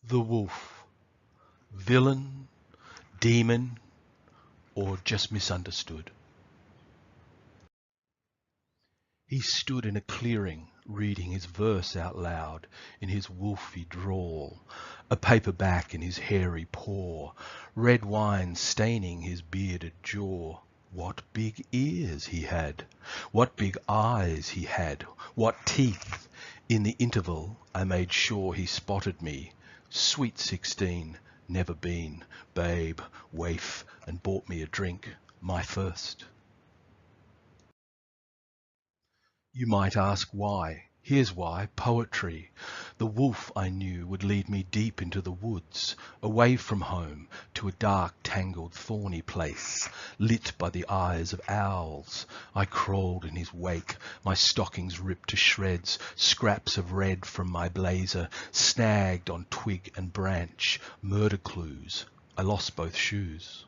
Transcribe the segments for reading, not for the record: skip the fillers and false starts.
The wolf. Villain, demon, or just misunderstood? He stood in a clearing, reading his verse out loud in his wolfy drawl, a paperback in his hairy paw, red wine staining his bearded jaw. What big ears he had! What big eyes he had! What teeth! In the interval I made sure he spotted me. Sweet 16, never been, babe, waif, and bought me a drink, my first. You might ask why. Here's why. Poetry. The wolf, I knew, would lead me deep into the woods, away from home, to a dark, tangled, thorny place, lit by the eyes of owls. I crawled in his wake, my stockings ripped to shreds, scraps of red from my blazer, snagged on twig and branch, murder clues. I lost both shoes.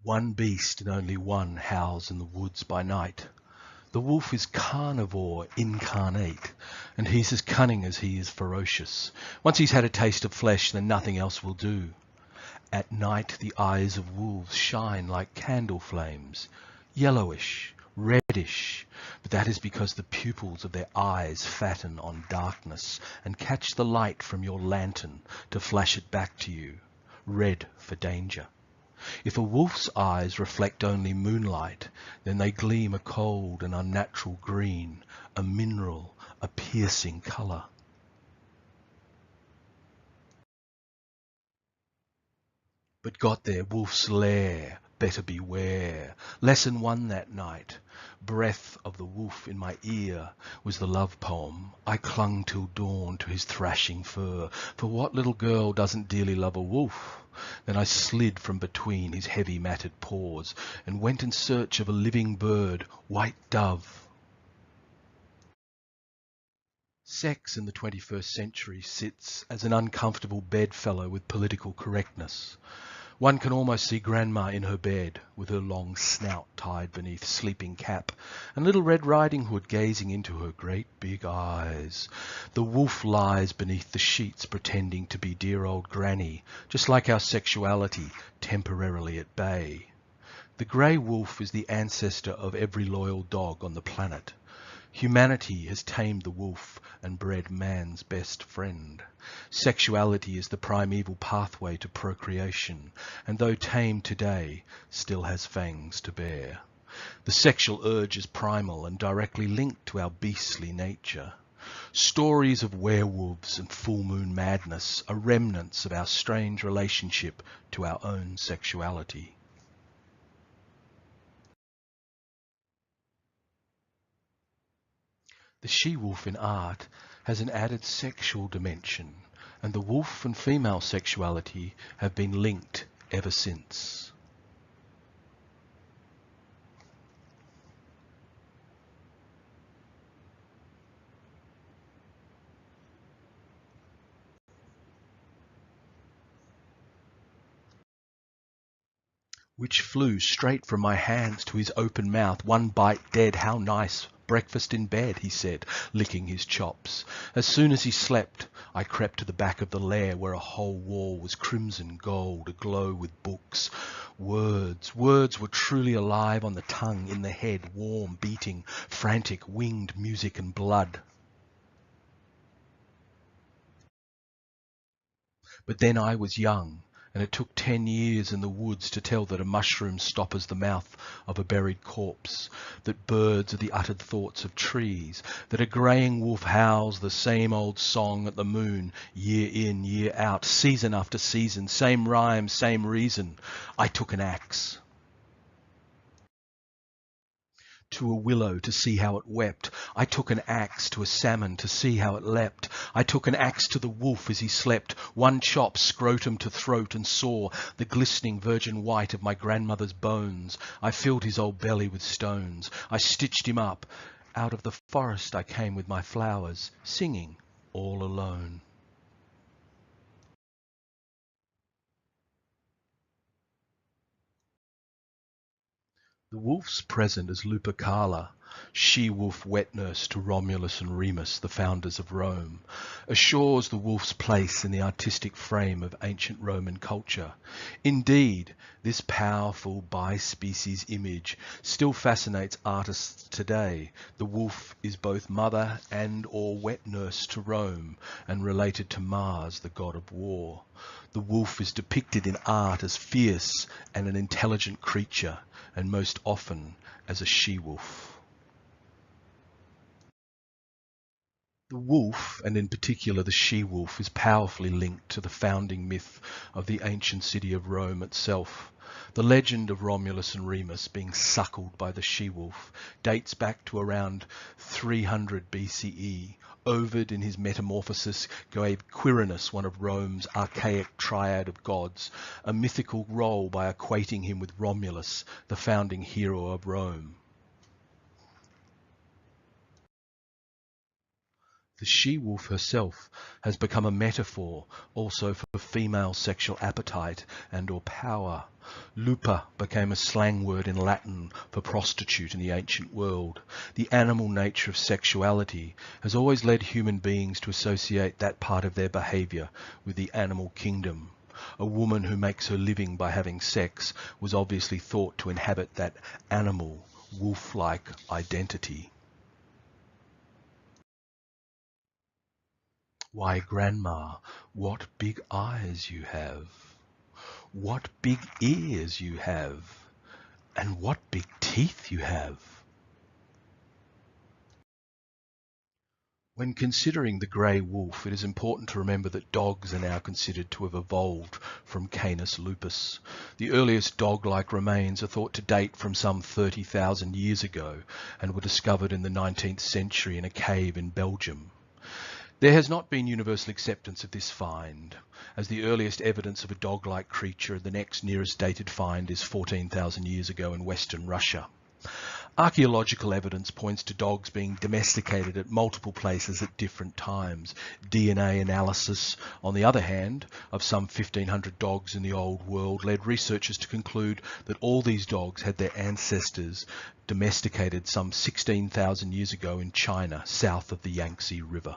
One beast and only one howls in the woods by night. The wolf is carnivore incarnate, and he's as cunning as he is ferocious. Once he's had a taste of flesh, then nothing else will do. At night the eyes of wolves shine like candle flames, yellowish, reddish, but that is because the pupils of their eyes fatten on darkness and catch the light from your lantern to flash it back to you, red for danger. If a wolf's eyes reflect only moonlight, then they gleam a cold and unnatural green, a mineral, a piercing colour. But got their wolf's lair, better beware. Lesson 1 that night. Breath of the wolf in my ear was the love poem. I clung till dawn to his thrashing fur, for what little girl doesn't dearly love a wolf? Then I slid from between his heavy matted paws and went in search of a living bird, white dove. Sex in the 21st century sits as an uncomfortable bedfellow with political correctness. One can almost see Grandma in her bed, with her long snout tied beneath sleeping cap, and Little Red Riding Hood gazing into her great big eyes. The wolf lies beneath the sheets pretending to be dear old Granny, just like our sexuality, temporarily at bay. The grey wolf is the ancestor of every loyal dog on the planet. Humanity has tamed the wolf and bred man's best friend. Sexuality is the primeval pathway to procreation, and though tamed today, still has fangs to bear. The sexual urge is primal and directly linked to our beastly nature. Stories of werewolves and full moon madness are remnants of our strange relationship to our own sexuality. The she-wolf in art has an added sexual dimension, and the wolf and female sexuality have been linked ever since. Which flew straight from my hands to his open mouth, one bite dead. How nice! Breakfast in bed, he said, licking his chops. As soon as he slept, I crept to the back of the lair where a whole wall was crimson gold, aglow with books. Words were truly alive on the tongue, in the head, warm, beating, frantic, winged music and blood. But then I was young, and it took 10 years in the woods to tell that a mushroom stoppers the mouth of a buried corpse, that birds are the uttered thoughts of trees, that a greying wolf howls the same old song at the moon, year in, year out, season after season, same rhyme, same reason. I took an axe to a willow to see how it wept. I took an axe to a salmon to see how it leapt. I took an axe to the wolf as he slept. One chop, scrotum to throat, and saw the glistening virgin white of my grandmother's bones. I filled his old belly with stones. I stitched him up. Out of the forest I came with my flowers, singing all alone. The wolf's present as Lupercala, she-wolf wet nurse to Romulus and Remus, the founders of Rome, assures the wolf's place in the artistic frame of ancient Roman culture. Indeed, this powerful bi-species image still fascinates artists today. The wolf is both mother and or wet nurse to Rome and related to Mars, the god of war. The wolf is depicted in art as fierce and an intelligent creature, and most often as a she-wolf. The wolf, and in particular the she-wolf, is powerfully linked to the founding myth of the ancient city of Rome itself. The legend of Romulus and Remus being suckled by the she-wolf dates back to around 300 BCE. Ovid in his Metamorphosis gave Quirinus, one of Rome's archaic triad of gods, a mythical role by equating him with Romulus, the founding hero of Rome. The she-wolf herself has become a metaphor also for female sexual appetite and or power. Lupa became a slang word in Latin for prostitute in the ancient world. The animal nature of sexuality has always led human beings to associate that part of their behaviour with the animal kingdom. A woman who makes her living by having sex was obviously thought to inhabit that animal, wolf-like identity. Why, Grandma, what big eyes you have! What big ears you have! And what big teeth you have! When considering the grey wolf, it is important to remember that dogs are now considered to have evolved from Canis lupus. The earliest dog-like remains are thought to date from some 30,000 years ago and were discovered in the 19th century in a cave in Belgium. There has not been universal acceptance of this find, as the earliest evidence of a dog-like creature, the next nearest dated find is 14,000 years ago in Western Russia. Archaeological evidence points to dogs being domesticated at multiple places at different times. DNA analysis, on the other hand, of some 1,500 dogs in the Old World led researchers to conclude that all these dogs had their ancestors domesticated some 16,000 years ago in China, south of the Yangtze River.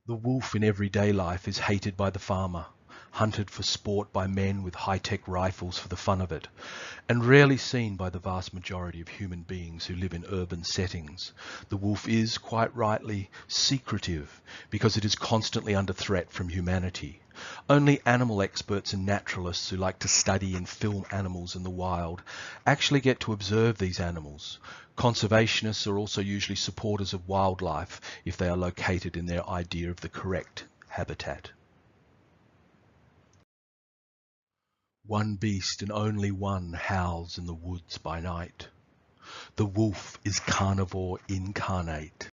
The wolf in everyday life is hated by the farmer, hunted for sport by men with high-tech rifles for the fun of it, and rarely seen by the vast majority of human beings who live in urban settings. The wolf is, quite rightly, secretive because it is constantly under threat from humanity. Only animal experts and naturalists who like to study and film animals in the wild actually get to observe these animals. Conservationists are also usually supporters of wildlife if they are located in their idea of the correct habitat. One beast and only one howls in the woods by night. The wolf is carnivore incarnate.